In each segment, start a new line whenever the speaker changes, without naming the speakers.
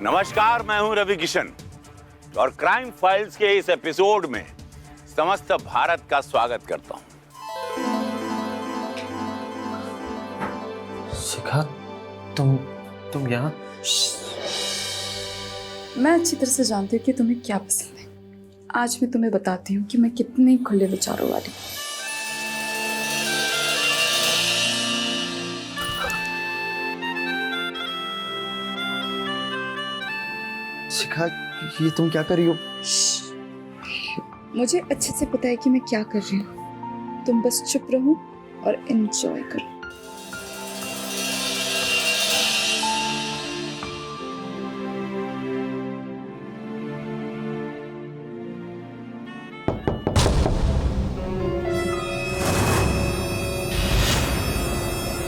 नमस्कार, मैं हूं रवि किशन और क्राइम फाइल्स के इस एपिसोड में समस्त भारत का स्वागत करता हूं।
शिखा, तुम यहाँ?
मैं अच्छी तरह से जानती हूँ कि तुम्हें क्या पसंद है। आज मैं तुम्हें बताती हूँ कि मैं कितने खुले विचारों वाली हूँ।
शिखा, ये तुम क्या कर रही हो?
मुझे अच्छे से पता है कि मैं क्या कर रही हूँ। तुम बस चुप रहो और एंजॉय करो।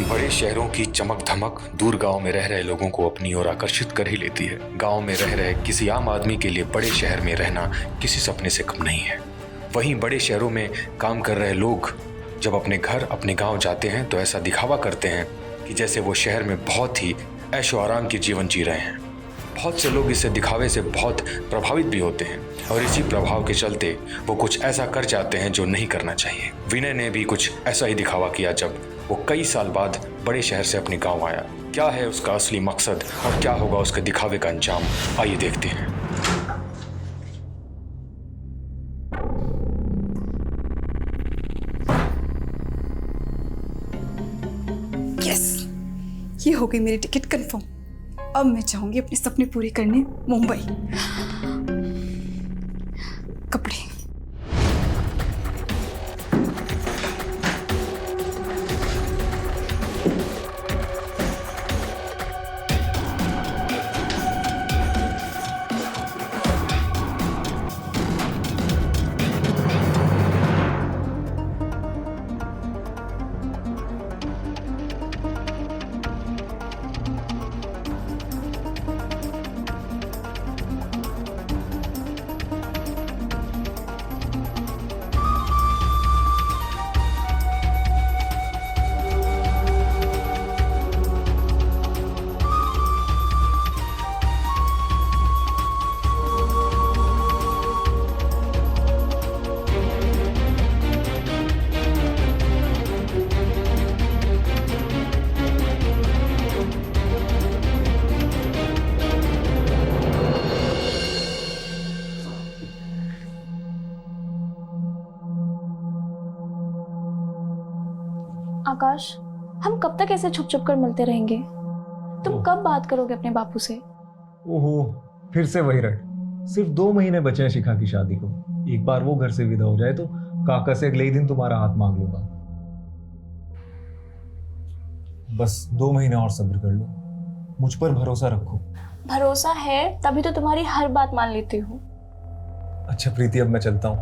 बड़े शहरों की चमक धमक दूर गांव में रह रहे लोगों को अपनी ओर आकर्षित कर ही लेती है। गांव में रह रहे किसी आम आदमी के लिए बड़े शहर में रहना किसी सपने से कम नहीं है। वहीं बड़े शहरों में काम कर रहे लोग जब अपने घर अपने गांव जाते हैं तो ऐसा दिखावा करते हैं कि जैसे वो शहर में बहुत ही ऐशो आराम की जीवन जी रहे हैं। बहुत से लोग इससे दिखावे से बहुत प्रभावित भी होते हैं और इसी प्रभाव के चलते वो कुछ ऐसा कर जाते हैं जो नहीं करना चाहिए। विनय ने भी कुछ ऐसा ही दिखावा किया जब वो कई साल बाद बड़े शहर से अपने गांव आया। क्या है उसका असली मकसद और क्या होगा उसके दिखावे का अंजाम, आइए देखते हैं।
यस, ये हो गई मेरी टिकट कंफर्म। अब मैं चाहूंगी अपने सपने पूरे करने मुंबई। कपड़े,
आकाश, हम कब तक ऐसे छुप छुप कर मिलते रहेंगे? तुम कब बात करोगे अपने बापू से?
ओहो, फिर से वही रट। सिर्फ 2 महीने बचे हैं शिखा की शादी को। एक बार वो घर से विदा हो जाए तो काका से अगले ही दिन तुम्हारा हाथ मांग लूंगा। बस 2 महीने और सब्र कर लो, मुझ पर भरोसा रखो।
भरोसा है तभी तो तुम्हारी हर बात मान लेती हूँ।
अच्छा प्रीति, अब मैं चलता हूँ।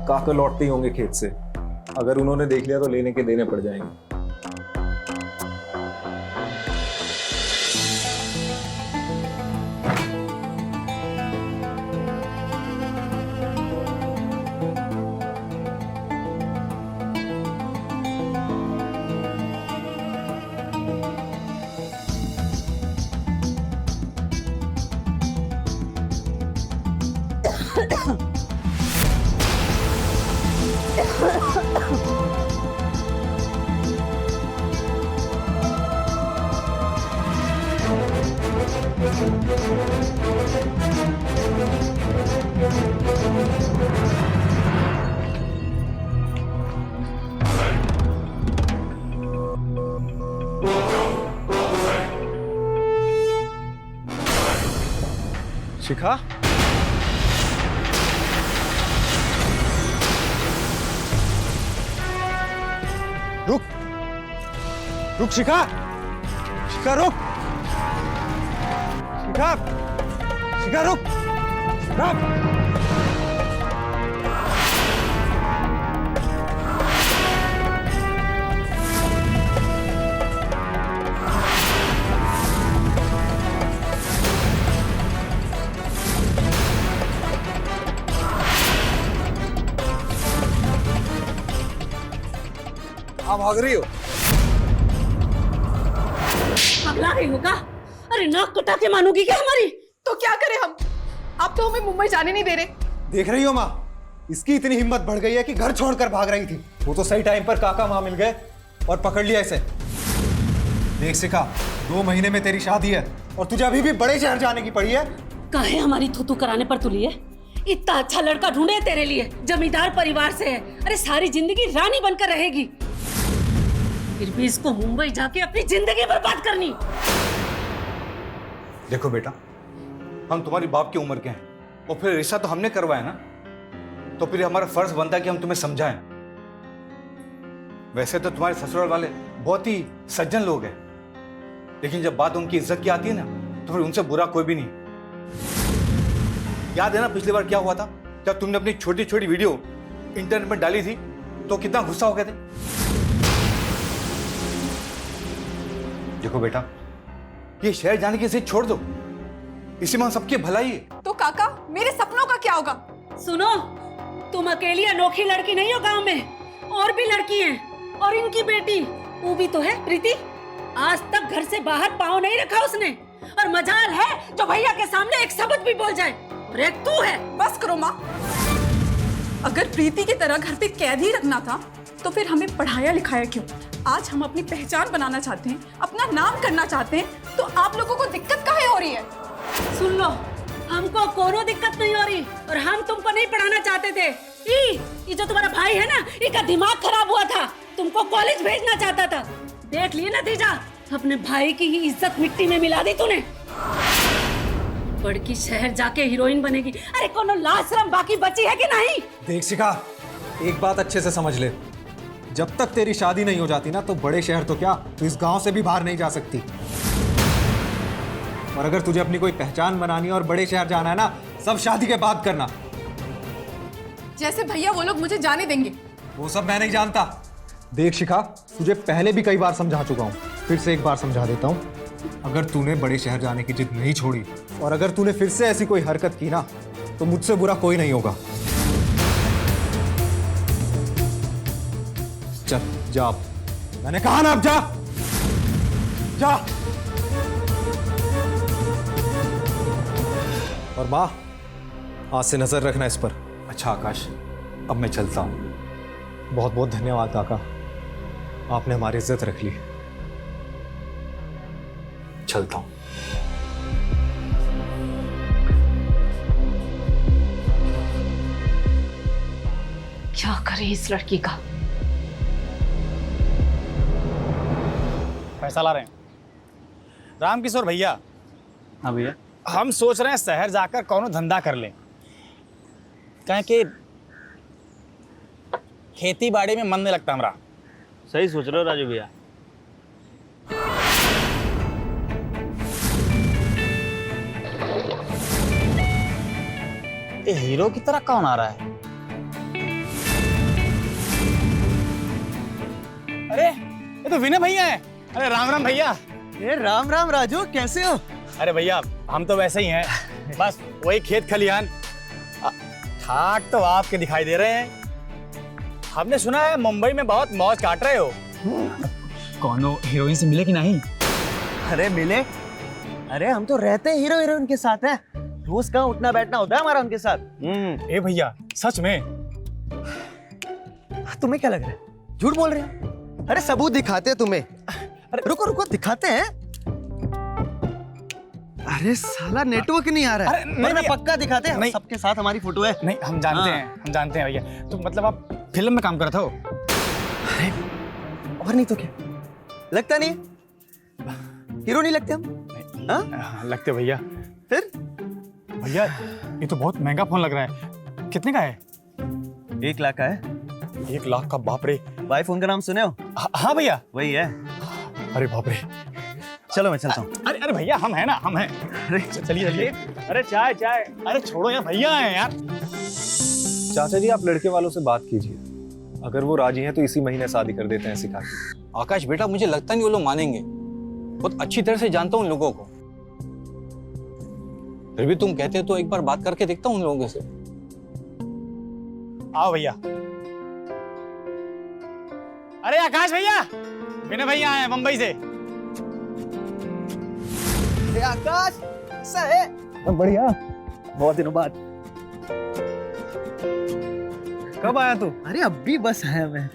काका लौटते ही होंगे खेत से। अगर उन्होंने देख लिया तो लेने के देने पड़ जाएंगे।
शिखा, रुक रुक शिखा, शिखा रुक, शिखा, शिखा रुक, शिखा। आप भाग रही हो?
पगला रही होगा? अरे नाक कटा के मानोगी क्या हमारी?
तो क्या करें हम? आप तो हमें मुंबई जाने नहीं दे रहे।
देख रही हो माँ, इसकी इतनी हिम्मत बढ़ गई है कि घर छोड़कर भाग रही थी। वो तो सही टाइम पर काका वहां मिल गए और पकड़ लिया इसे। देख शिखा, 2 महीने में तेरी शादी है और तुझे अभी भी बड़े शहर जाने की पड़ी है।
काहे हमारी थूथू कराने पर तुली है? इतना अच्छा लड़का ढूंढे तेरे लिए, जमींदार परिवार से है, अरे सारी जिंदगी रानी बनकर रहेगी, फिर भी इसको मुंबई जाके अपनी जिंदगी बर्बाद करनी।
देखो बेटा, हम तुम्हारी बाप की उम्र के हैं और फिर रिश्ता तो हमने करवाया ना, तो फिर हमारा फर्ज बनता है कि हम तुम्हें समझाएं। वैसे तो तुम्हारे ससुराल वाले बहुत ही सज्जन लोग हैं, लेकिन जब बात उनकी इज्जत की आती है ना, तो फिर उनसे बुरा कोई भी नहीं। याद है ना पिछली बार क्या हुआ था, जब तुमने अपनी छोटी छोटी वीडियो इंटरनेट में डाली थी तो कितना गुस्सा हो गए थे। देखो बेटा, ये शहर जाने की जिद छोड़ दो, इसी में हम सबकी भलाई है।
तो काका, मेरे सपनों का क्या होगा?
सुनो, तुम अकेली अनोखी लड़की नहीं हो गांव में, और भी लड़की हैं, और इनकी बेटी वो भी तो है प्रीति। आज तक घर से बाहर पाँव नहीं रखा उसने, और मजाल है जो भैया के सामने एक शब्द भी बोल जाए, और एक तू है।
बस करो माँ, अगर प्रीति की तरह घर पे कैद ही रखना था तो फिर हमें पढ़ाया लिखाया क्यों? आज हम अपनी पहचान बनाना चाहते हैं, अपना नाम करना चाहते हैं, तो आप लोगों को दिक्कत काहे हो रही है?
सुन लो, हमको कोनो दिक्कत नहीं हो रही, और हम तुमको नहीं पढ़ाना चाहते थे। ये जो तुम्हारा भाई है ना, इसका दिमाग खराब हुआ था, तुमको कॉलेज भेजना चाहता था। देख लिए नतीजा, अपने भाई की ही इज्जत मिट्टी में मिला दी तूने। बड़की शहर जाके हीरोइन बनेगी, अरे कोनो लाज शर्म बाकी बची है कि नहीं?
देख शिखा, एक बात अच्छे से समझ ले, जब तक तेरी शादी नहीं हो जाती ना, तो बड़े शहर तो क्या, तू इस गांव से भी बाहर नहीं जा सकती। और अगर तुझे अपनी कोई पहचान बनानी है और बड़े शहर जाना है ना, सब शादी के बाद करना।
जैसे भैया वो लोग मुझे जाने देंगे।
वो सब मैं नहीं जानता। देख शिखा, तुझे पहले भी कई बार समझा चुका हूँ, फिर से एक बार समझा देता हूँ। अगर तूने बड़े शहर जाने की जिद नहीं छोड़ी, और अगर तूने फिर से ऐसी कोई हरकत की ना, तो मुझसे बुरा कोई नहीं होगा। चल जा, मैंने कहा ना, अब जा जा। और माँ, आज से नजर रखना इस पर।
अच्छा आकाश, अब मैं चलता हूँ।
बहुत बहुत धन्यवाद काका, आपने हमारी इज्जत रख ली।
चलता हूँ।
क्या करे इस लड़की का?
पैसा ला रहे हैं रामकिशोर भैया।
हाँ भैया।
हम सोच रहे हैं शहर जाकर कौनो धंधा कर लें, कहें कि खेती बाड़ी में मन नहीं लगता हमारा।
सही सोच रहे हो राजू भैया।
ये हीरो की तरह कौन आ रहा है? अरे ये तो विनय भैया है। अरे राम राम भैया।
ए राम राम राजू, कैसे हो?
अरे भैया, हम तो वैसे ही हैं, बस वही खेत खलिहान। ठाक तो आपके दिखाई दे रहे हैं। हमने सुना है मुंबई में बहुत मौज काट रहे हो। कौनो हीरोइन से मिले कि नहीं?
अरे मिले, अरे हम तो रहते हीरो हीरोइन के साथ हैं, रोज का उठना बैठना होता है हमारा उनके साथ।
ए भैया, सच में?
तुम्हें क्या लग रहा है, झूठ बोल रहे हो? अरे सबूत दिखाते हैं तुम्हें। अरे रुको रुको, दिखाते हैं। अरे साला नेटवर्क नहीं आ रहा है।
अरे नहीं
मैं
भैया।
पक्का दिखाते हैं,
नहीं।
सबके साथ हमारी फोटो है।
नहीं, हम जानते हैं, हम जानते हैं भैया। तो मतलब आप फिल्म में काम करते हो?
अरे और नहीं तो क्या, लगता नहीं हीरो नहीं लगते हम? हाँ?
लगते भैया।
फिर
भैया ये तो बहुत महंगा फोन लग रहा है, कितने का है?
1 लाख का है।
1 लाख का? बाप रे।
भाई फोन का नाम सुने हो?
हाँ भैया,
वही है।
अरे बाप रे।
चलो मैं चलता हूँ।
अरे अरे भैया, हम हैं ना, हम हैं। अरे चलिए चलिए। अरे चाय चाय। अरे छोड़ो यार, भैया हैं यार।
चाचा जी, आप लड़के वालों से बात कीजिए, अगर वो राजी हैं तो इसी महीने शादी कर देते हैं शिखा की।
आकाश बेटा, मुझे लगता नहीं वो लोग मानेंगे, बहुत अच्छी तरह से जानता हूँ उन लोगों को। फिर भी तुम कहते हो तो एक बार बात करके देखता हूँ उन लोगों से।
आओ भैया। अरे आकाश भैया, विनय भैया आए हैं मुंबई से।
आकाश कैसा है?
बढ़िया, बहुत दिनों बाद। कब आया तू?
अरे अभी बस आया मैं।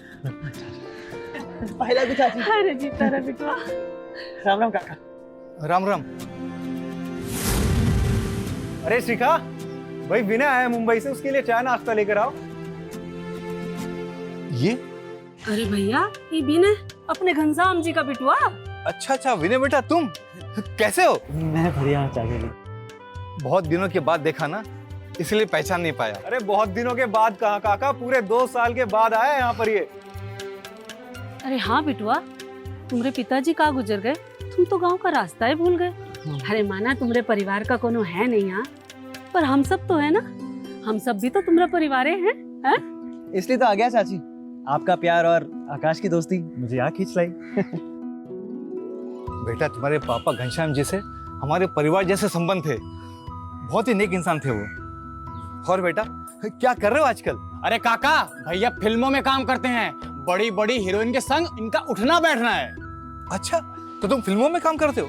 पहला भी चाची।
अरे जी तारा बिटवा।
राम राम काका।
राम राम। अरे शिखा, भाई विनय आया मुंबई से, उसके लिए चाय नाश्ता लेकर आओ।
ये
अरे भैया, ये बिन है अपने घनश्याम जी का बिटवा।
अच्छा अच्छा विनय बेटा, तुम कैसे हो?
मैं बढ़िया हूँ चाचा जी।
बहुत दिनों के बाद देखा ना, इसलिए पहचान नहीं पाया।
अरे बहुत दिनों के बाद कहाँ काका, पूरे 2 साल के बाद आया यहाँ पर ये।
अरे हाँ बिटवा, तुम्हारे पिताजी कहाँ गुजर गए, तुम तो गांव का रास्ता ही भूल गए। अरे माना तुम्हारे परिवार का कोनो है नहीं यहाँ, पर हम सब तो है ना, हम सब भी तो तुम्हारा परिवार हैं, है?
इसलिए तो आ गया चाची। आपका प्यार और आकाश की दोस्ती मुझे यहाँ खींच लाई।
बेटा तुम्हारे पापा घनश्याम जी से हमारे परिवार जैसे संबंध थे, बहुत ही नेक इंसान थे वो। और बेटा क्या कर रहे हो आजकल?
अरे काका, भैया फिल्मों में काम करते हैं, बड़ी बड़ी हीरोइन के संग इनका उठना बैठना है।
अच्छा, तो तुम फिल्मों में काम करते हो?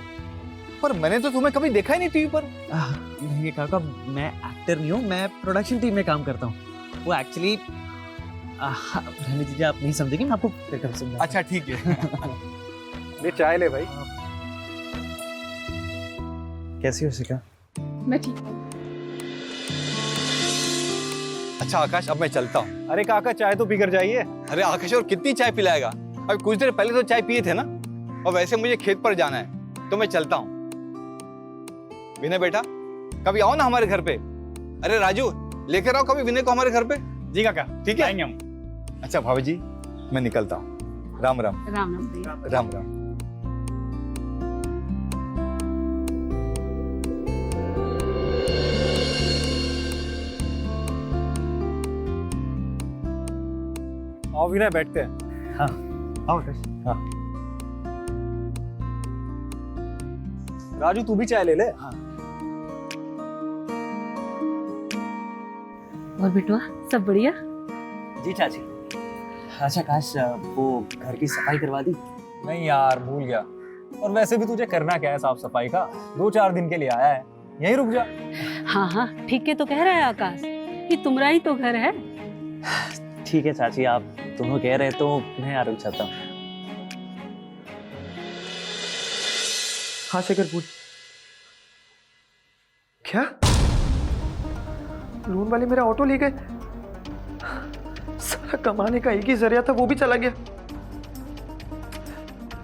पर मैंने तो तुम्हें कभी देखा ही नहीं टीवी पर।
नहीं काका, मैं एक्टर नहीं हूँ, मैं प्रोडक्शन टीम में काम करता हूँ। वो एक्चुअली रहने दीजिए, आप नहीं समझेंगे, मैं आपको फिर समझाऊंगा।
अच्छा ठीक है।
ले चाय ले भाई।
कैसी हो शिखा?
मैं ठीक हूँ।
अच्छा आकाश, अब मैं चलता हूँ।
अरे काका चाय तो पीकर जाइए।
अरे आकाश, और कितनी चाय पिलाएगा? अब कुछ देर पहले तो चाय पिए थे ना, और वैसे मुझे खेत पर जाना है, तो मैं चलता हूँ। विनय बेटा, कभी आओ ना हमारे घर पे। अरे राजू, लेकर आओ कभी विनय को हमारे घर पे।
जी काका,
ठीक है?
आएंगे हम।
अच्छा भाभी जी, मैं निकलता हूँ। राम राम।
राम राम भैया।
राम राम।
आओ विनय, बैठते हैं।
हाँ आओ आकाश।
हाँ राजू, तू भी चाय ले ले।
हाँ।
और बिटवा सब बढ़िया?
जी चाची। अच्छा आकाश, वो घर की सफाई करवा दी?
नहीं यार, भूल गया। और वैसे भी तुझे करना क्या है साफ सफाई का? 2-4 दिन के लिए आया है, यहीं रुक जा।
हाँ हाँ, ठीक है तो कह रहा है आकाश कि तुम्हारा ही तो घर है।
ठीक है चाची, आप दोनों कह रहे तो मैं आ रुक जाता हूँ। हाँ शेखर पूछ। क्या लोन वाले मेरा ऑटो ले गए? सारा कमाने का एक ही जरिया था, वो भी चला गया।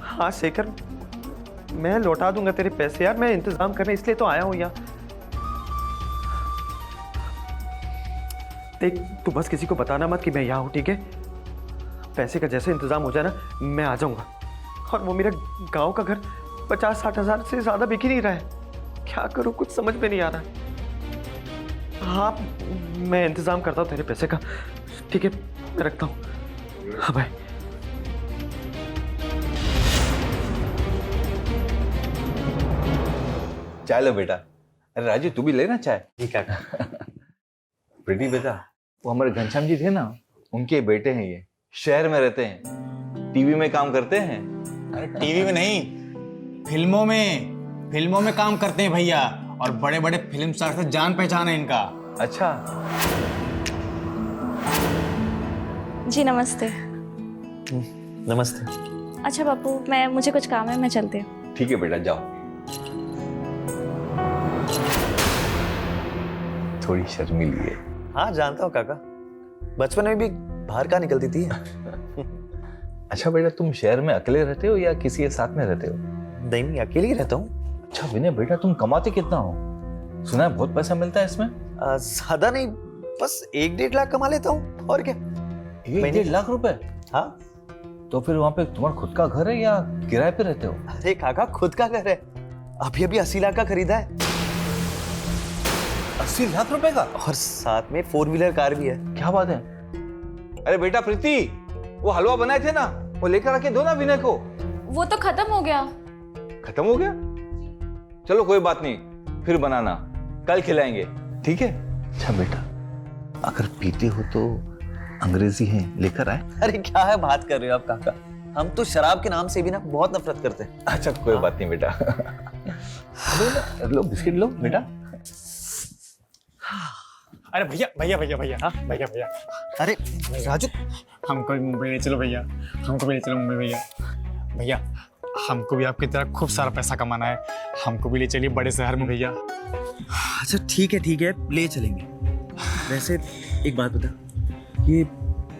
हाँ शेखर, मैं लौटा दूंगा तेरे पैसे यार, मैं इंतजाम करने इसलिए तो आया हूँ यहाँ। देख, तू बस किसी को बताना मत कि मैं यहाँ हूँ, ठीक है? पैसे का जैसे इंतजाम हो जाए ना, मैं आ जाऊंगा। और वो मेरा गांव का घर 50-60 हज़ार से ज़्यादा बिक ही नहीं रहा है। क्या करूँ, कुछ समझ में नहीं आ रहा है। हाँ, मैं इंतजाम करता हूँ तेरे पैसे का, ठीक है? मैं रखता हूँ। हाँ भाई।
चाय लो बेटा। अरे राजू, तू भी लेना चाय।
ठीक है।
प्रीति बेटा, वो हमारे घनश्याम जी थे ना, उनके बेटे हैं ये, शहर में रहते हैं, टीवी में काम करते हैं।
अरे टीवी में नहीं, फिल्मों में काम करते हैं भैया, और बड़े बड़े फिल्म स्टार से जान पहचान है इनका।
अच्छा।
जी नमस्ते।
नमस्ते।
अच्छा बापू, मुझे कुछ काम है, मैं चलती हूँ।
ठीक है बेटा, जाओ। थोड़ी शर्मीली है।
हाँ जानता हूँ काका, बचपन में भी बाहर का निकलती थी।
अच्छा बेटा, तुम शहर में अकेले रहते हो या किसी के साथ में रहते हो?
नहीं, अकेले ही रहता हूँ।
अच्छा विनय बेटा, तुम कमाते कितना हो? सुना है बहुत पैसा मिलता है इसमें।
ज्यादा नहीं, बस 1-1.5 लाख कमा लेता हूँ, और क्या?
1-1.5 लाख रुपए?
हाँ।
तो फिर वहाँ पे तुम्हारा खुद का घर है या किराए पे रहते हो?
अरे काका, खुद का घर है, अभी 80 लाख का खरीदा है।
80 लाख रुपए का?
और साथ में 4 व्हीलर कार भी है।
क्या बात है? अरे बेटा प्रीति, वो हलवा बनाए थे ना, वो लेकर आके दो ना विनय को।
वो तो खत्म हो गया।
खत्म हो गया? चलो कोई बात नहीं, फिर बनाना, कल खिलाएंगे, ठीक है? अच्छा बेटा, अगर पीते हो तो अंग्रेजी है लेकर आए।
अरे क्या है बात कर रहे हो आप काका, हम तो शराब के नाम से भी ना बहुत नफरत करते हैं।
अच्छा कोई बात नहीं बेटा।
लो बिस्किट लो बेटा। अरे भैया भैया भैया भैया हाँ भैया भैया।
अरे राजू,
हमको भी मुंबई ले चलो भैया, हमको भी ले चलो मुंबई भैया। भैया हमको भी आपकी तरह खूब सारा पैसा कमाना है, हमको भी ले चलिए बड़े शहर में भैया।
अच्छा ठीक है, ले चलेंगे। वैसे एक बात बता, ये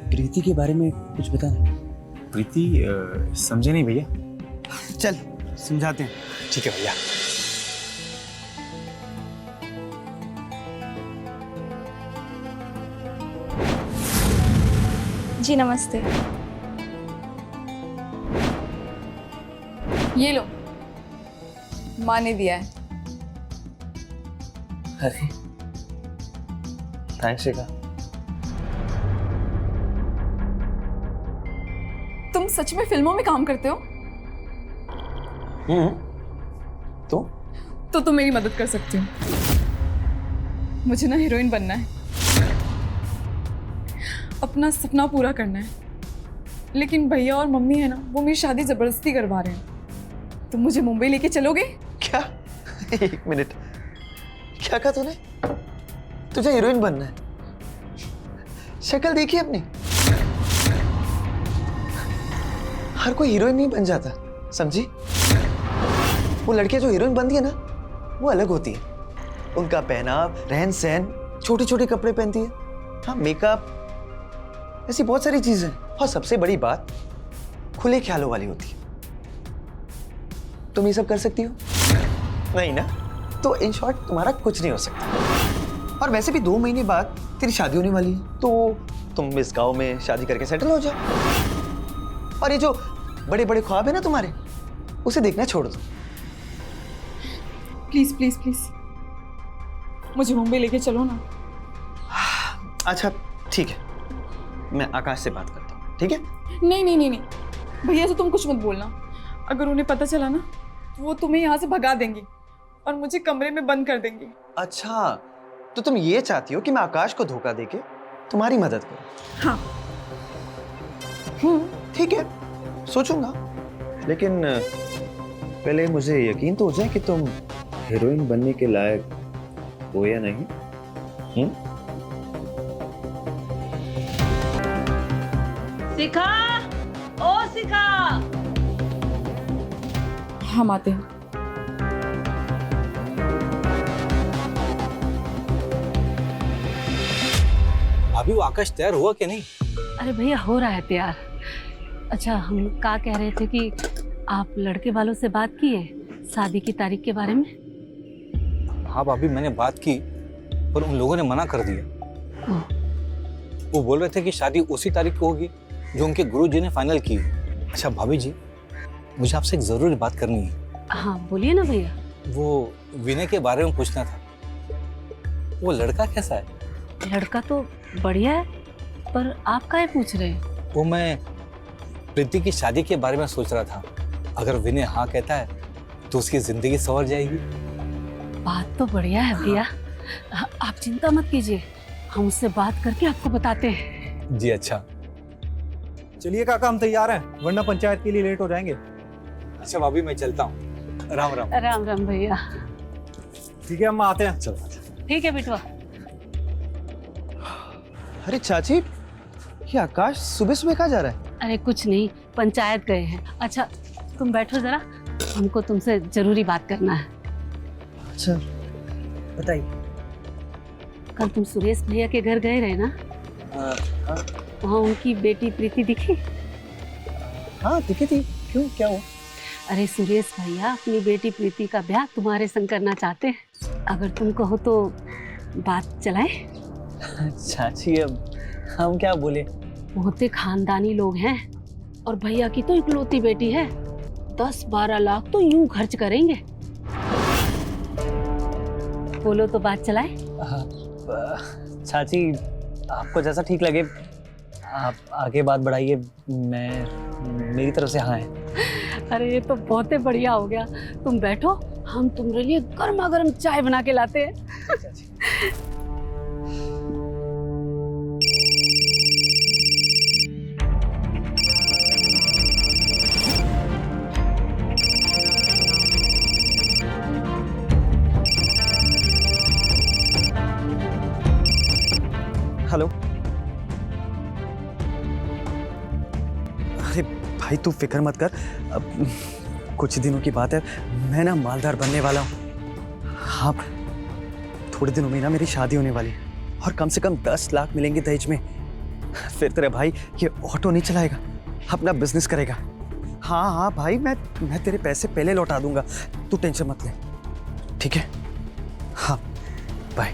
प्रीति के बारे में कुछ बता।
प्रीति समझे नहीं भैया।
चल समझाते हैं।
ठीक है भैया।
जी नमस्ते।
ये लो, माँ ने दिया है।
अरे थैंक्स शिखा।
तुम सच में फिल्मों में काम करते हो? तो तुम मेरी मदद कर सकती हो। मुझे ना हीरोइन बनना है, अपना सपना पूरा करना है, लेकिन भैया और मम्मी है ना, वो मेरी शादी जबरदस्ती करवा रहे हैं। तुम मुझे मुंबई लेके चलोगे?
क्या? एक मिनट, क्या कहा तूने? तुझे हीरोइन बनना है? शक्ल देखी अपनी। हर कोई हीरोइन नहीं बन जाता, समझी? वो लड़कियां जो हीरोइन बनती है ना, वो अलग होती है। उनका पहनाव, रहन सहन, छोटे छोटे कपड़े पहनती है, हाँ मेकअप, ऐसी बहुत सारी चीजें। और सबसे बड़ी बात, खुले ख्यालों वाली होती है। तुम ये सब कर सकती हो? नहीं ना? तो इन शॉर्ट तुम्हारा कुछ नहीं हो सकता। और वैसे भी 2 महीने बाद तेरी शादी होने वाली है, तो तुम इस गांव में शादी करके सेटल हो जाओ। और ये जो बड़े बड़े ख्वाब है ना तुम्हारे, उसे देखना छोड़ दो।
प्लीज प्लीज प्लीज, मुझे मुंबई लेके चलो ना।
अच्छा ठीक है, मैं आकाश से बात करता हूँ, ठीक है?
नहीं नहीं नहीं नहीं, भैया से तुम कुछ मत बोलना। अगर उन्हें पता चला ना, तो वो तुम्हें यहाँ से भगा देंगे और मुझे कमरे में बंद कर देंगे।
अच्छा, तो तुम ये चाहती हो कि मैं आकाश को धोखा देके तुम्हारी मदद करूं?
हाँ।
ठीक है, सोचूंगा। लेकिन पहले मुझे यकीन तो हो जाए कि तुम हीरोइन बनने के लायक हो या नहीं।
शिखा, ओ शिखा।
हम आते हैं।
अभी वो आकाश तैयार हुआ कि नहीं?
अरे भैया हो रहा है तैयार। अच्छा हम क्या कह रहे थे कि आप लड़के वालों से बात की है शादी की तारीख के बारे में?
हाँ भाभी मैंने बात की, पर उन लोगों ने मना कर दिया। वो बोल रहे थे कि शादी उसी तारीख को होगी जो उनके गुरुजी ने फाइनल की। अच्छा भाभी जी, मुझे आपसे एक जरूरी बात करनी है।
हाँ बोलिए ना भैया।
वो विनय के बारे में पूछना था। वो लड़का कैसा है?
लड़का तो बढ़िया है, पर आप काहे पूछ रहे हैं?
वो मैं प्रीति की शादी के बारे में सोच रहा था। अगर विनय हाँ कहता है तो उसकी जिंदगी संवर जाएगी।
बात तो बढ़िया है भैया, आप चिंता मत कीजिए, हम उससे बात करके आपको बताते हैं।
जी अच्छा।
चलिए काका, हम तैयार हैं, वरना पंचायत के लिए लेट हो जाएंगे।
अच्छा भाभी मैं चलता हूँ। राम राम।
राम राम भैया।
ठीक है, हम आते हैं।
चलो।
ठीक है बिटवा।
अरे चाची, ये आकाश सुबह सुबह कहाँ जा रहा है?
अरे कुछ नहीं, पंचायत गए हैं। अच्छा तुम बैठो जरा, हमको तुमसे जरूरी बात करना है।
अच्छा बताइए।
कल तुम सुरेश भैया के घर गए रहे ना? वहाँ उनकी बेटी प्रीति दिखी?
हाँ दिखी थी। क्यों, क्या हुआ?
अरे सुरेश भैया अपनी बेटी प्रीति का ब्याह तुम्हारे संग करना चाहते हैं। अगर तुम कहो तो बात चलाएं?
चाची अब हम क्या बोले?
बहुते खानदानी लोग हैं और भैया की तो इकलौती बेटी है। 10-12 लाख तो यूं खर्च करेंगे। बोलो तो बात चलाएं?
चाची आपको जैसा ठीक लगे आप आगे बात बढ़ाइए, मेरी तरफ से हाँ है।
अरे ये तो बहुत ही बढ़िया हो गया। तुम बैठो, हम तुम्हारे लिए गर्मा गर्म चाय बना के लाते हैं।
भाई तू फिक्र मत कर, अब कुछ दिनों की बात है, मैं ना मालदार बनने वाला हूँ। हाँ, थोड़े दिनों में ना मेरी शादी होने वाली है और कम से कम 10 लाख मिलेंगे दहेज में। फिर तेरे भाई ये ऑटो नहीं चलाएगा, अपना बिजनेस करेगा। हाँ हाँ भाई, मैं तेरे पैसे पहले लौटा दूंगा, तू टेंशन मत ले, ठीक है? हाँ, बाय।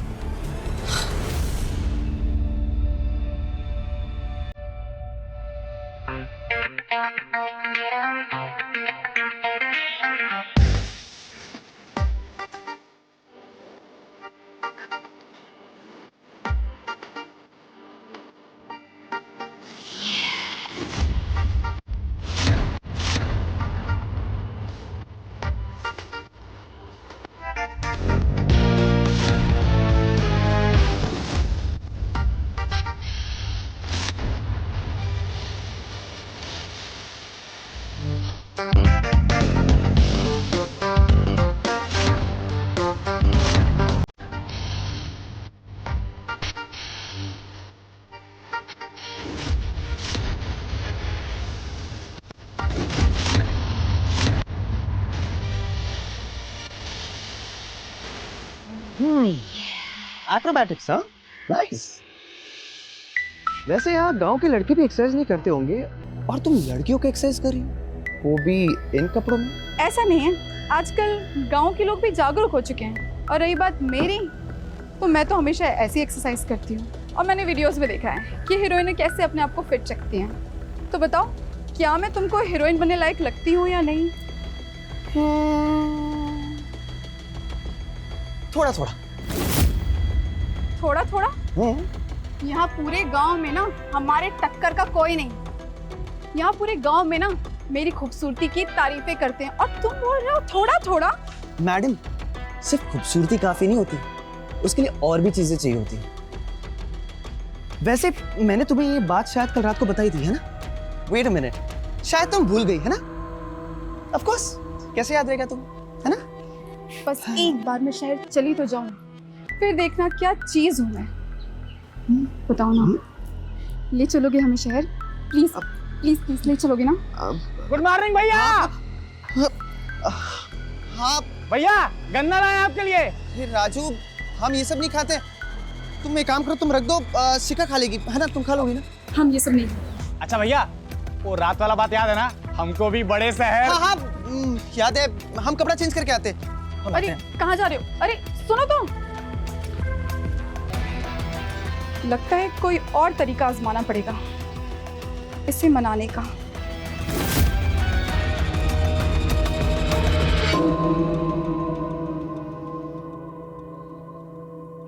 एक्रोबैटिक्स, हाँ, नाइस। वैसे यहाँ गांव के लड़के भी एक्सरसाइज नहीं करते होंगे और तुम लड़कियों को एक्सरसाइज कर रही हो, वो भी इन कपड़ों में?
ऐसा नहीं है, आजकल गांव के लोग भी जागरूक हो चुके हैं। और रही बात मेरी, तो मैं तो हमेशा ऐसी एक्सरसाइज करती हूँ और मैंने वीडियोस में देखा है कि हीरोइनें कैसे अपने आप को फिट रखती हैं। तो बताओ, क्या मैं तुमको हीरोइन बनने लायक लगती हूँ या नहीं?
थोड़ा थोड़ा।
थोड़ा थोड़ा? यहाँ पूरे गांव में ना हमारे टक्कर का कोई नहीं। यहाँ पूरे गांव में ना मेरी खूबसूरती की तारीफें करते हैं और तुम बोल रहे हो थोड़ा थोड़ा?
मैडम, सिर्फ खूबसूरती काफी नहीं होती, उसके लिए और भी चीजें चाहिए होती हैं। वैसे मैंने तुम्हें ये बात शायद कल रात को बताई थी, है ना? वेट अ मिनट, शायद तुम भूल गई, है ना? ऑफ कोर्स, कैसे याद रहेगा तुम, है ना?
बस एक बार मैं शहर चली तो जाऊं, फिर देखना क्या चीज हूं मैं। बताओ ना, ले चलोगे हमें शहर? प्लीज प्लीज प्लीज ले चलोगे ना?
गुड मॉर्निंग भैया।
हाँ
भैया, गन्ना लाए आपके लिए।
फिर राजू, हम ये सब नहीं खाते। तुम एक काम करो, तुम रख दो, शिखा खा लेगी, है ना? तुम खा लोगी ना?
हम ये सब नहीं।
अच्छा भैया, वो रात वाला बात याद है ना? हमको भी बड़े शहर।
हाँ हाँ, याद है, हम कपड़ा चेंज करके आते।
अरे कहाँ जा रहे हो? अरे सुनो तो, लगता है कोई और तरीका आजमाना पड़ेगा इसे मनाने का।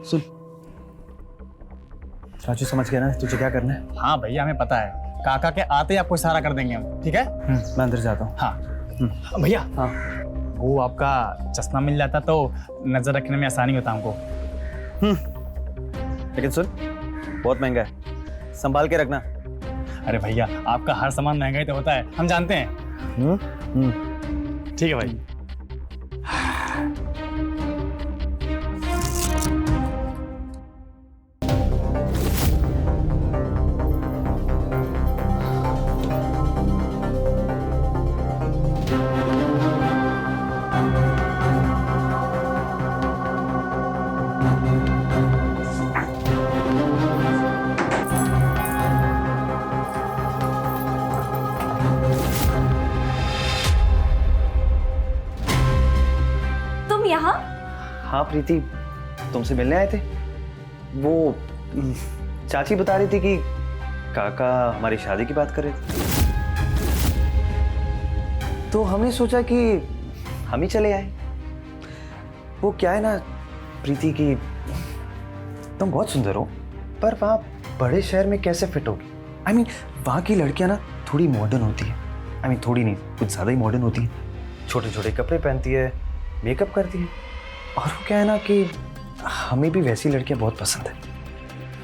सुन राजू, समझ गया ना तुझे क्या करना है?
हाँ भैया, हमें पता है। काका के आते ही आपको इशारा कर देंगे हम, ठीक है?
मैं अंदर जाता हूँ।
हाँ भैया।
हाँ,
वो आपका चश्मा मिल जाता तो नजर रखने में आसानी होता हमको।
लेकिन सुन, बहुत महंगा है, संभाल के रखना।
अरे भैया, आपका हर सामान महंगा ही तो होता है, हम जानते हैं। ठीक है भाई।
हाँ प्रीति, तुमसे मिलने आए थे। वो चाची बता रही थी कि काका हमारी शादी की बात कर रहे थे, तो हमने सोचा कि हम ही चले आए। वो क्या है ना प्रीति की, तुम बहुत सुंदर हो, पर वहाँ बड़े शहर में कैसे फिट होगी? I mean, वहाँ की लड़कियाँ ना थोड़ी मॉडर्न होती है। I mean, थोड़ी नहीं, कुछ ज़्यादा ही मॉडर्न होती है। छोटे छोटे कपड़े पहनती है, मेकअप करती है, और वो क्या है ना कि हमें भी वैसी लड़कियां बहुत पसंद है,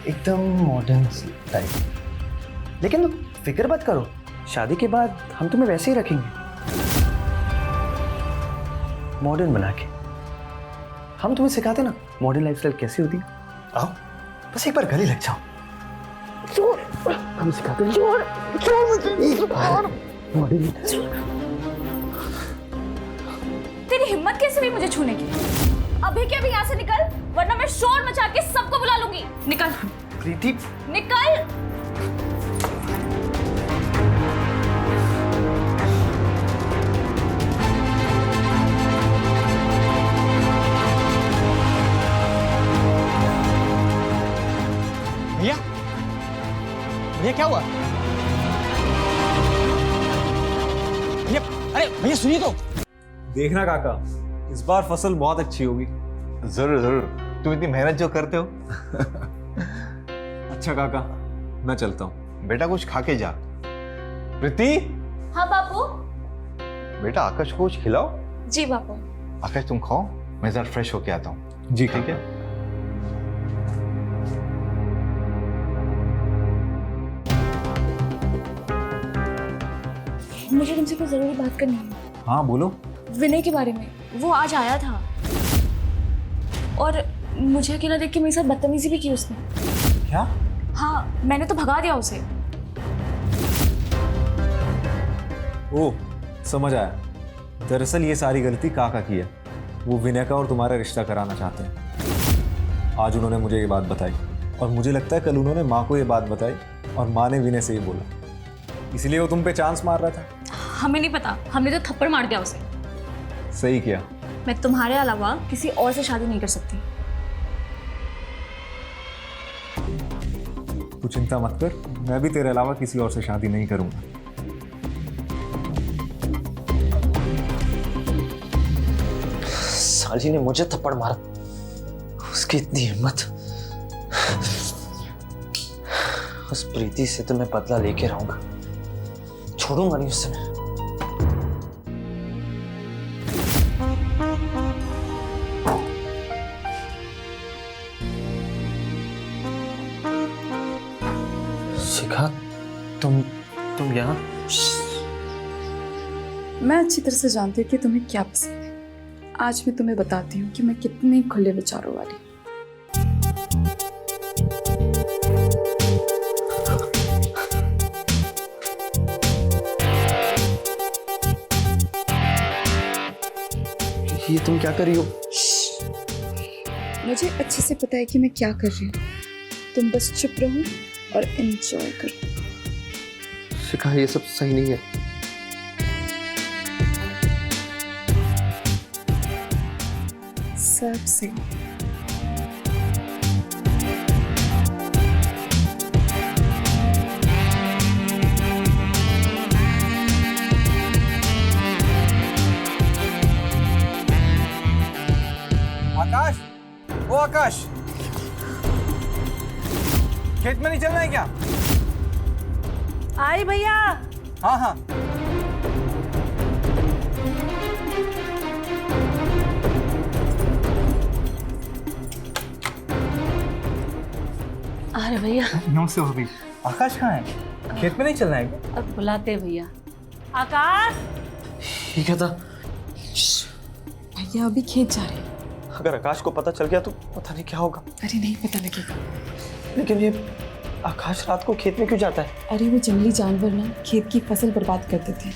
एकदम मॉडर्न टाइप। लेकिन तुम फिक्र मत करो, शादी के बाद हम तुम्हें वैसे ही रखेंगे, मॉडर्न बना के। हम तुम्हें सिखाते ना मॉडर्न लाइफस्टाइल कैसी होती है। आओ, बस एक बार गले लग जाओ। हम सिखाते हैं।
तेरी हिम्मत कैसे हुई मुझे छूने की? अभी के अभी यहाँ से निकल, वरना मैं शोर मचा के सबको बुला लूंगी। निकल
प्रीति,
निकल।
भैया भैया क्या हुआ? भैया अरे भैया सुनिए तो।
देखना काका, इस बार फसल बहुत अच्छी होगी।
जरूर जरूर, तुम इतनी मेहनत जो करते हो।
अच्छा काका, मैं चलता हूँ।
बेटा कुछ खा के जा। प्रीति,
हाँ बापू।
बेटा आकाश को कुछ खिलाओ।
जी बापू।
आकाश तुम खाओ, मैं जरा फ्रेश होके आता हूँ।
जी
ठीक है।
मुझे तुमसे कुछ जरूरी बात करनी है।
हाँ बोलो।
विनय के बारे में। वो आज आया था और मुझे अकेला देख के मेरे साथ बदतमीजी भी की उसने।
क्या?
हाँ, मैंने तो भगा दिया उसे।
ओह, समझ आया। दरअसल ये सारी गलती काका की है। वो विनय का और तुम्हारा रिश्ता कराना चाहते हैं। आज उन्होंने मुझे ये बात बताई और मुझे लगता है कल उन्होंने माँ को ये बात बताई और माँ ने विनय से ये बोला, इसलिए वो तुम पे चांस मार रहा था।
हमें नहीं पता, हमने तो थप्पड़ मार दिया उसे।
सही किया।
मैं तुम्हारे अलावा किसी और से शादी नहीं कर सकती।
तू चिंता मत कर, मैं भी तेरे अलावा किसी और से शादी नहीं करूंगा।
साली ने मुझे थप्पड़ मारा, उसकी इतनी हिम्मत। उस प्रीति से तो मैं बदला लेके रहूंगा, छोड़ूंगा नहीं उससे मैं। शिखा, तुम यहाँ?
मैं अच्छी तरह से जानती हूँ कि तुम्हें क्या पसंद है। आज मैं तुम्हें बताती हूँ कि मैं कितने खुले विचारों वाली हूँ।
ये तुम क्या कर रही हो?
मुझे अच्छे से पता है कि मैं क्या कर रही हूँ। तुम बस चुप रहो और एंजॉय करो।
शिखा, ये सब सही नहीं है।
सब सही।
आकाश, ओ आकाश, खेत में नहीं चलना है क्या?
आई भैया।
हाँ हाँ।
अरे भैया,
नमस्ते भाभी। आकाश कहाँ है? खेत में नहीं चलना है क्या?
अब बुलाते भैया। आकाश,
ये क्या था?
भैया अभी खेत जा रहे हैं।
अगर आकाश को पता चल गया तो पता नहीं क्या होगा।
अरे नहीं पता लगेगा।
लेकिन ये आकाश रात को खेत में क्यों जाता है?
अरे वो जंगली जानवर ना खेत की फसल बर्बाद करते थे,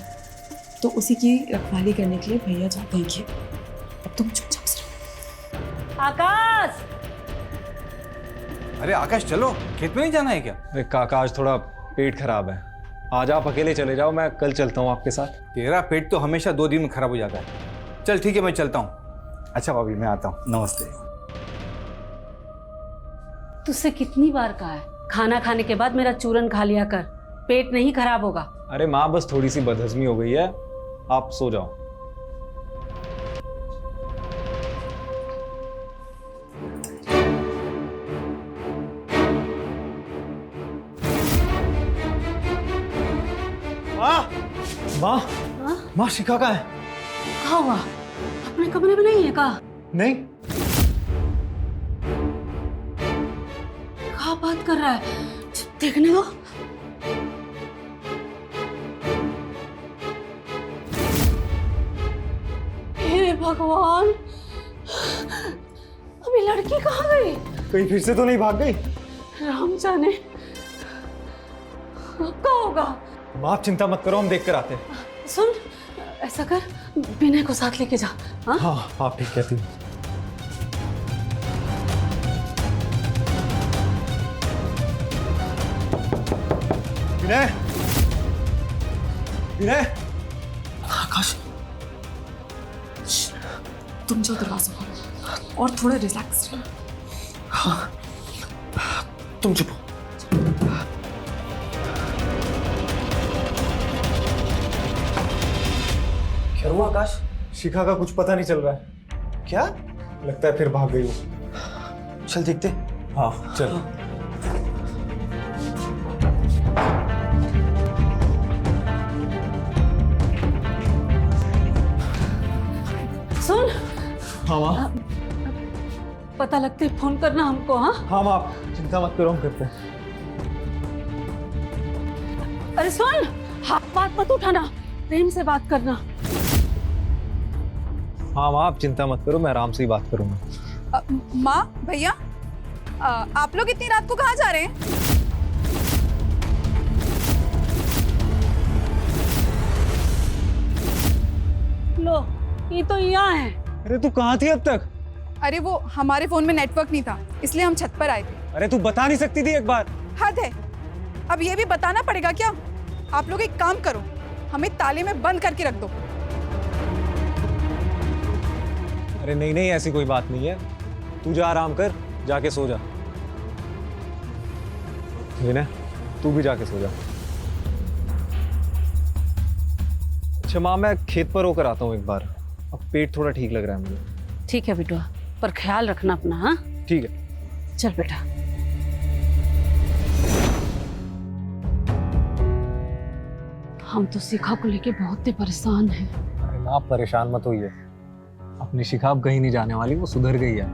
तो उसी की रखवाली करने के लिए भैया जाते हैं खेत। अब तुम चुपचाप से रहो।
आकाश।
अरे आकाश चलो, खेत में नहीं जाना है क्या?
अरे काका, आज थोड़ा पेट खराब है। आज आप अकेले चले जाओ, मैं कल चलता हूँ आपके साथ।
तेरा पेट तो हमेशा 2 दिन में खराब हो जाता है। चल ठीक है, मैं चलता हूँ। अच्छा भाभी, मैं आता हूँ। नमस्ते।
तुझसे कितनी बार कहा है, खाना खाने के बाद मेरा चूरन खा लिया कर, पेट नहीं खराब होगा।
अरे माँ, बस थोड़ी सी बदहजमी हो गई है, आप सो जाओ। माँ, माँ शिखा कहाँ है?
कहाँ हुआ? अपने कमरे में नहीं है का?
नहीं।
क्या बात कर रहा है? देखने दो। हे भगवान, अभी लड़की कहाँ गई?
कहीं फिर से तो नहीं भाग गई?
राम जाने। क्या होगा?
माँ आप चिंता मत करो, हम देख कर आते हैं।
सुन, ऐसा कर, विनय को साथ लेके जा। हाँ
हाँ आप ठीक कहती हो। विनय, विनय,
आकाश,
तुम जो दरवाजा खोलो और थोड़ा रिलैक्स रहो।
तुम चुप हो। क्या हुआ आकाश?
शिखा का कुछ पता नहीं चल रहा है।
क्या?
लगता है फिर भाग गई वो।
चल देखते।
हाँ चल।
सुन,
हाँ माँ।
पता लगते फोन करना हमको। हाँ
हाँ माँ आप चिंता मत करो, हम करते हैं।
अरे सुन, हाथ बात मत उठाना, प्रेम से बात करना।
हाँ माँ आप चिंता मत करो, मैं आराम से ही बात करूंगा।
माँ, भैया, आप लोग इतनी रात को कहाँ जा रहे हैं?
लो, ये तो यहाँ है।
अरे तू कहाँ थी अब तक?
अरे वो हमारे फोन में नेटवर्क नहीं था, इसलिए हम छत पर आए थे।
अरे तू बता नहीं सकती थी एक बार?
हद है, अब ये भी बताना पड़ेगा क्या? आप लोग एक काम करो, हमें ताले में बंद करके रख दो।
अरे नहीं नहीं, ऐसी कोई बात नहीं है। तू जा आराम कर, जाके सो जा। विनय तू भी जाके सो जा। अच्छा माँ, मैं खेत पर होकर आता हूँ एक बार, अब पेट थोड़ा ठीक लग रहा है मुझे।
ठीक है बिटुआ, पर ख्याल रखना अपना। हाँ
ठीक है।
चल बेटा। हम तो शिखा को लेके बहुत ही परेशान हैं।
अरे माँ परेशान मत होइए, अपनी शिखा अब कहीं नहीं जाने वाली, वो सुधर गई है।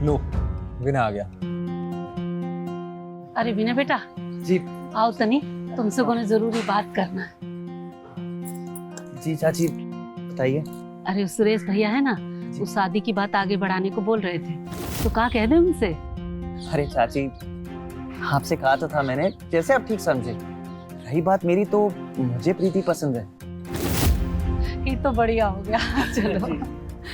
लो विनय आ गया।
अरे विनय बेटा
जी।
आओ तनी, तुमसे कोई जरूरी बात करना है।
जी चाची बताइए।
अरे सुरेश भैया है ना, वो शादी की बात आगे बढ़ाने को बोल रहे थे, तो क्या कह दे उनसे?
अरे चाची आपसे कहा तो था मैंने, जैसे आप ठीक समझे। रही बात मेरी, तो मुझे प्रीति पसंद है।
ये तो बढ़िया हो गया। चलो।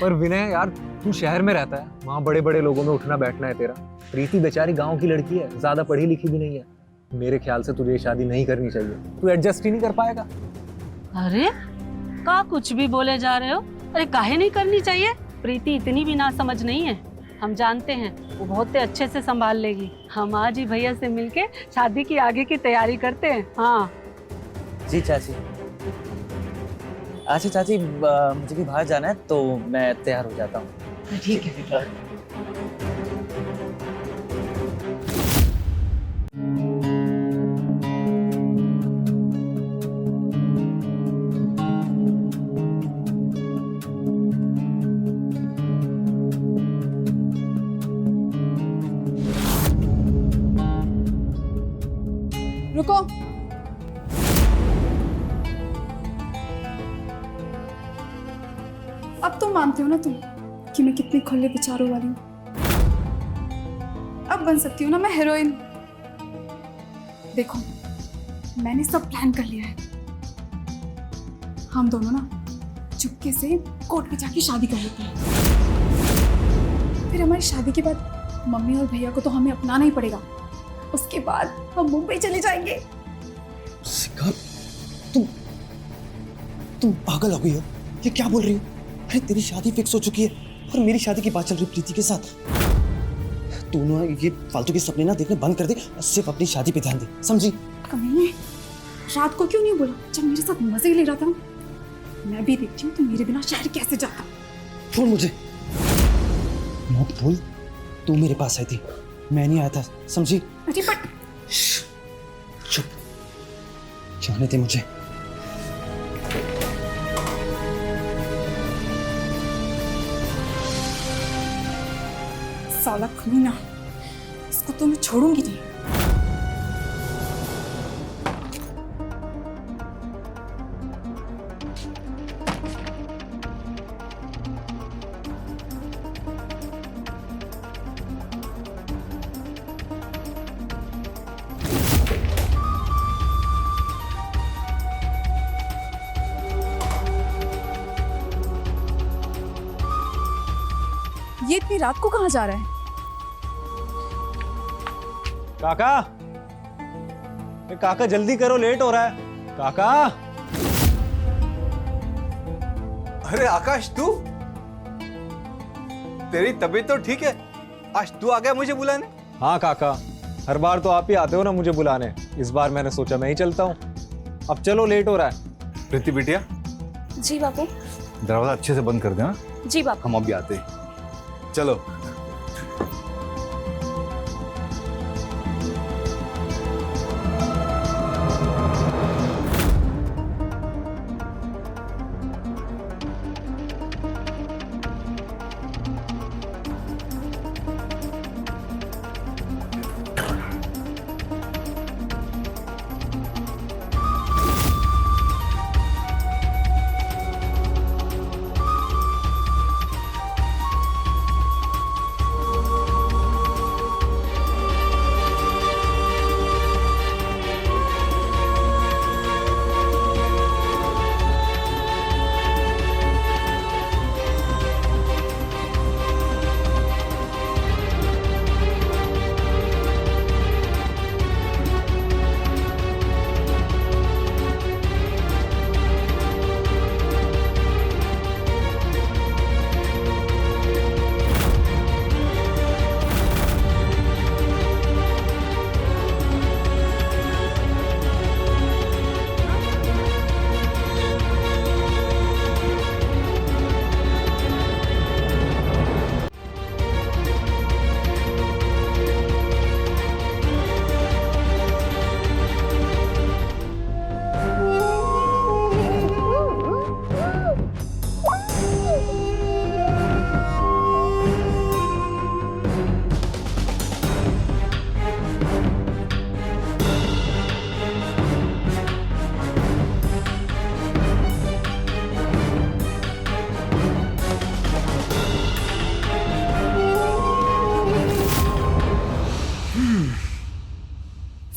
पर विनय यार, तू शहर में रहता है, वहाँ बड़े बड़े लोगों में उठना बैठना है तेरा। प्रीति बेचारी गांव की लड़की है, ज्यादा पढ़ी लिखी भी नहीं है। मेरे ख्याल से तुझे शादी नहीं करनी चाहिए, तू एडजस्ट ही नहीं कर पाएगा।
अरे का कुछ भी बोले जा रहे हो? अरे काहे नहीं करनी चाहिए? प्रीति इतनी भी ना समझ नहीं है, हम जानते हैं वो बहुत अच्छे से संभाल लेगी। हम आज ही भैया से मिलके शादी की आगे की तैयारी करते हैं। हाँ
जी चाची। अच्छा चाची, मुझे भी बाहर जाना है, तो मैं तैयार हो जाता हूँ।
ठीक है।
रुको। अब तुम मानते हो ना तुम कि मैं कितनी खुले विचारों वाली हूँ। अब बन सकती हूँ ना मैं हीरोइन। देखो, मैंने सब प्लान कर लिया है। हम दोनों ना चुपके से कोर्ट में जाके शादी कर लेते हैं। फिर हमारी शादी के बाद मम्मी और भैया को तो हमें अपनाना ही पड़ेगा। उसके बाद हम मुंबई चले जाएंगे।
शिखा, तुम पागल हो गई हो? ये क्या बोल रही हो? अरे तेरी शादी फिक्स हो चुकी है और मेरी शादी की बात चल रही प्रीति के साथ। तू ना ये फालतू के सपने ना देखने बंद कर दे और सिर्फ अपनी शादी पे ध्यान दे, समझी?
कमीने, रात को क्यों नहीं बोला जब मेरे साथ मजे ले रहा था? मैं भी देखती हूँ तू मेरे बिना शहर कैसे जाता।
छोड़ मुझे, मत भूल तू मेरे पास आई थी, मैं नहीं आया था, समझी?
अरे बट
चुप, जाने दे मुझे।
साला कमीना, इसको तो मैं छोड़ूंगी नहीं। ये इतनी रात को कहाँ जा रहा है?
काका, काका जल्दी करो, लेट हो रहा है। काका।
अरे आकाश, तू? तेरी तबीयत तो ठीक है? आज तू आ गया मुझे बुलाने?
हाँ काका, हर बार तो आप ही आते हो ना मुझे बुलाने। इस बार मैंने सोचा मैं ही चलता हूँ। अब चलो, लेट हो रहा है।
प्रीति बिटिया,
जी बापू।
दरवाजा अच्छे से बंद कर देना।
जी बापू।
हम अभी आते हैं। चलो।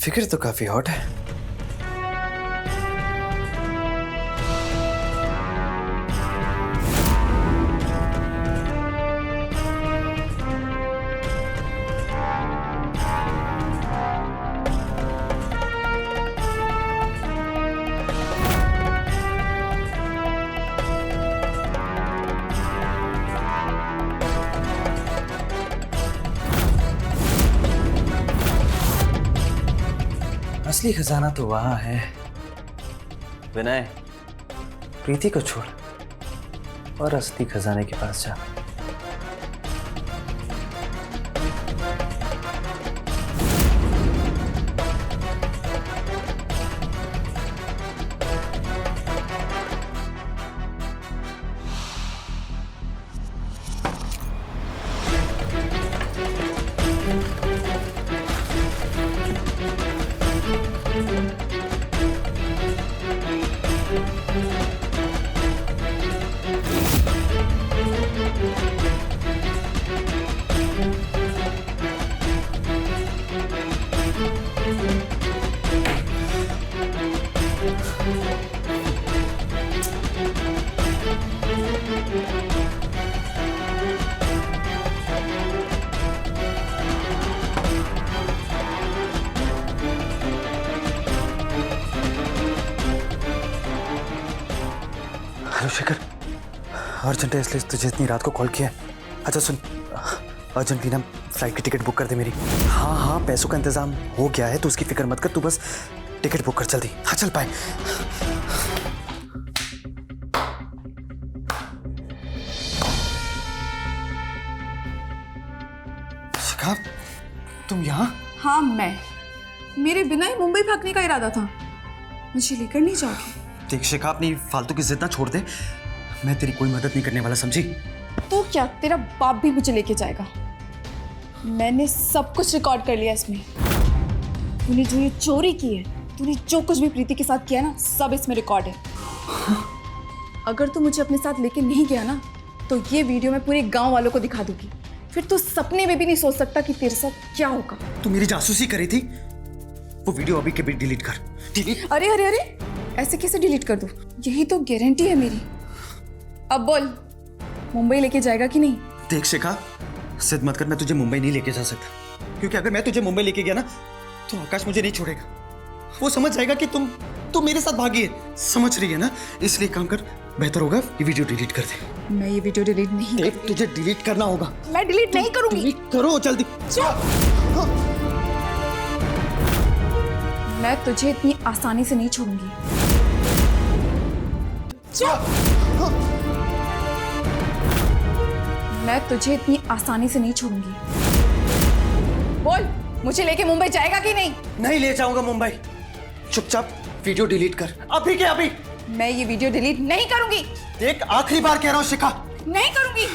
फिगर तो काफी हॉट है। असली खजाना तो वहां है। विनय, प्रीति को छोड़ और असली खजाने के पास जा। हेलो शेखर, अर्जेंट है इसलिए तुझे इतनी रात को कॉल किया है। अच्छा सुन, अर्जेंटली ना फ्लाइट की टिकट बुक कर दे मेरी। हाँ हाँ, पैसों का इंतजाम हो गया है, तो उसकी फिक्र मत कर, तू बस टिकट बुक कर जल्दी। हाँ चल पाए। शिखा, तुम यहाँ?
हाँ, मैं। मेरे बिना ही मुंबई भागने का इरादा था। मुझे लेकर नहीं जाओगे?
देख शिखा, अपनी फालतू की जिद ना छोड़ दे। मैं तेरी कोई मदद नहीं करने वाला, समझी?
तो क्या तेरा बाप भी मुझे लेके जाएगा? मैंने सब कुछ रिकॉर्ड कर लिया इसमें। तूने जो ये चोरी की है, तूने जो कुछ भी प्रीति के साथ किया ना, सब इसमें रिकॉर्ड है। अगर तू मुझे अपने साथ लेके नहीं गया ना, तो ये वीडियो मैं पूरे गांव वालों को दिखा दूंगी। फिर तू सपने में भी नहीं सोच सकता कि तेरे साथ क्या होगा।
तू मेरी जासूसी करी थी? वो वीडियो अभी के भी डिलीट कर। डिलीट?
अरे अरे अरे, ऐसे कैसे डिलीट कर दूं? यही तो गारंटी है मेरी। अब बोल, मुंबई लेके जाएगा कि नहीं?
देख शिखा, जिद मत कर, मैं तुझे मुंबई नहीं लेके जा सकता, क्योंकि अगर मैं तुझे मुंबई लेके गया ना तो आकाश मुझे नहीं छोड़ेगा। वो समझ जाएगा कि तुम मेरे साथ भागी है, समझ रही है ना? इसलिए काम कर, बेहतर होगा ये वीडियो डिलीट कर दे।
मैं ये वीडियो डिलीट नहीं
देख, तुझे डिलीट करना होगा।
मैं डिलीट नहीं करूंगी।
डिलीट करो जल्दी।
मैं तुझे इतनी आसानी से नहीं छोड़ूंगी। मैं तुझे इतनी आसानी से नहीं छोड़ूंगी। बोल, मुझे लेके मुंबई जाएगा कि नहीं?
नहीं ले जाऊंगा मुंबई। चुपचाप वीडियो डिलीट कर, अभी के अभी।
मैं ये वीडियो डिलीट नहीं करूंगी।
देख, आखिरी बार कह रहा हूं शिखा।
नहीं करूंगी।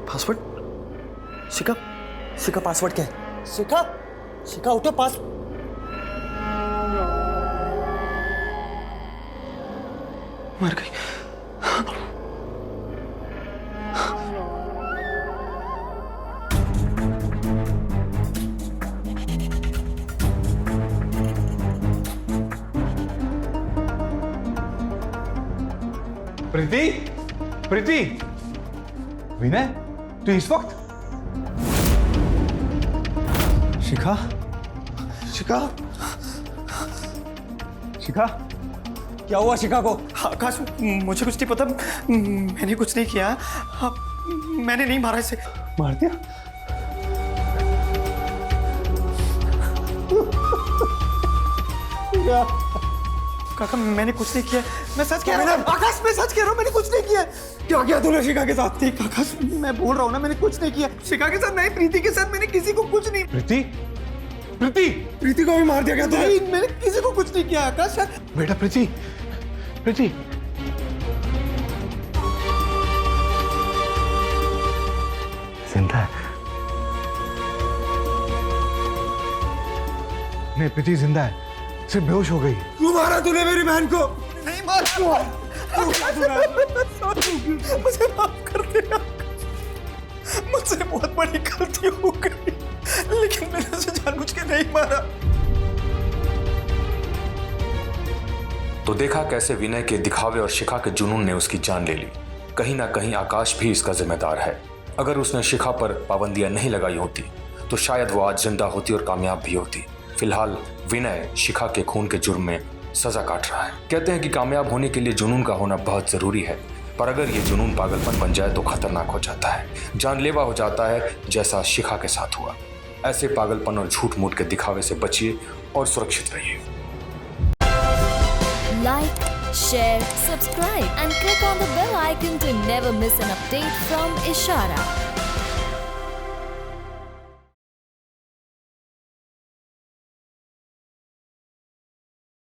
पासवर्ड? शिखा, शिखा पासवर्ड क्या है? शिखा, शिखा उठो, पास मर गई।
प्रीति, प्रीति, विनय, तू इस वक्त? शिखा, शिखा, शिखा, क्या हुआ शिखा को?
आकाश, मुझे कुछ नहीं पता, मैंने कुछ नहीं किया। मैंने नहीं मारा इसे।
मार दिया?
काका, मैंने कुछ नहीं किया, मैं सच कह रहा हूँ। आकाश, मैं सच कह रहा हूँ, मैंने कुछ नहीं किया।
क्या किया तूने शिखा के साथ?
देख आकाश, मैं बोल रहा हूँ ना, मैंने कुछ नहीं किया। शिखा के साथ नहीं, प्रीति के साथ मैंने किसी को कुछ नहीं।
प्रीति, प्रीति, प्रीति को भी मार दिया क्या तूने?
नहीं, मैंने किसी को कुछ नहीं किया आकाश।
बेटा प्रीति, प्रीति, जिंदा है? नहीं, प्रीति जिंदा है, सिर्फ बेहोश हो गई।
क्यों मारा तूने मेरी बहन को?
नहीं मारा। मुझे माफ कर दे आकाश। मुझसे बहुत बड़ी गलती हो गई, लेकिन मैंने उसे जानबूझ के नहीं मारा।
तो देखा कैसे विनय के दिखावे और शिखा के जुनून ने उसकी जान ले ली। कहीं ना कहीं आकाश भी इसका जिम्मेदार है। अगर उसने शिखा पर पाबंदियां नहीं लगाई होती तो शायद वो आज जिंदा होती और कामयाब भी होती। फिलहाल विनय शिखा के खून के जुर्म में सजा काट रहा है। कहते हैं कि कामयाब होने के लिए जुनून का होना बहुत जरूरी है, पर अगर ये जुनून पागलपन बन जाए तो खतरनाक हो जाता है, जानलेवा हो जाता है, जैसा शिखा के साथ हुआ। ऐसे पागलपन और झूठ मूठ के दिखावे से बचिए और सुरक्षित रहिए।
Like, share, subscribe and click on the bell icon to never miss an update from Ishara.